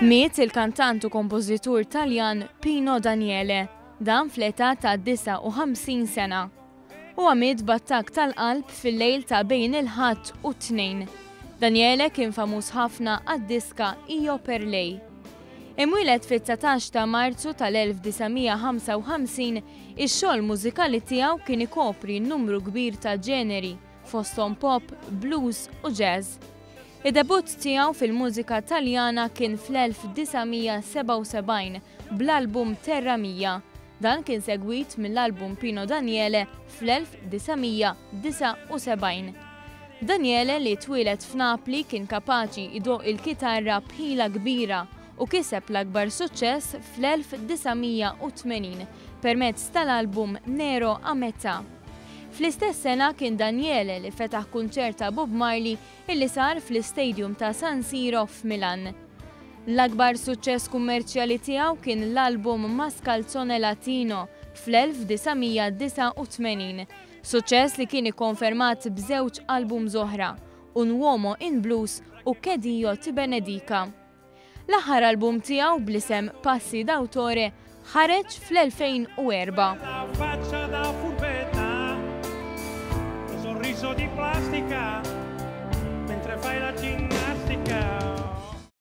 Miet il-kantant u kompożitur Taljan Pino Daniele, dan fl-età ta' 59 sena. Huwa miet b'attakk tal-qalb fil-lejl ta' bejn il-ħadd u t-tnejn. Daniele kien famuż ħafna għad-diska Io Per Lei. Imwieled fit-19 ta' Marzu tal-1955, ix-xogħol mużikali tiegħu kien ikopri numru kbir ta' ġeneri fosthom pop, blues u jazz. Id-debut tiegħu fil-mużika Taljana kien fl-1977 bl-album Terra Mia. Dan kien segwit mill-album Pino Daniele fl-1979. Daniele li twieled f'Napli kien kapaċi idoq il-kitarra bħila kbira u kiseb l-akbar suċċess fl-1980 permezz tal-album Nero a metà. Fl-istess sena kien Daniele li fetaħ kunċert ta' Bob Marley illi sar fl-Stadium ta' San Siro f'Milan. L-akbar suċċess kummerċjali tiegħu kien l-album Mascalzone Latino fl-1989, suċċess li kien ikkonfermat b'żewġ albums oħra, Un Uomo in Blues u Kedillo Ti Benedica. L-aħħar album tiegħu bl-isem Passi d'autore ħareġ fl-2004. Sorriso di plastica mentre fai la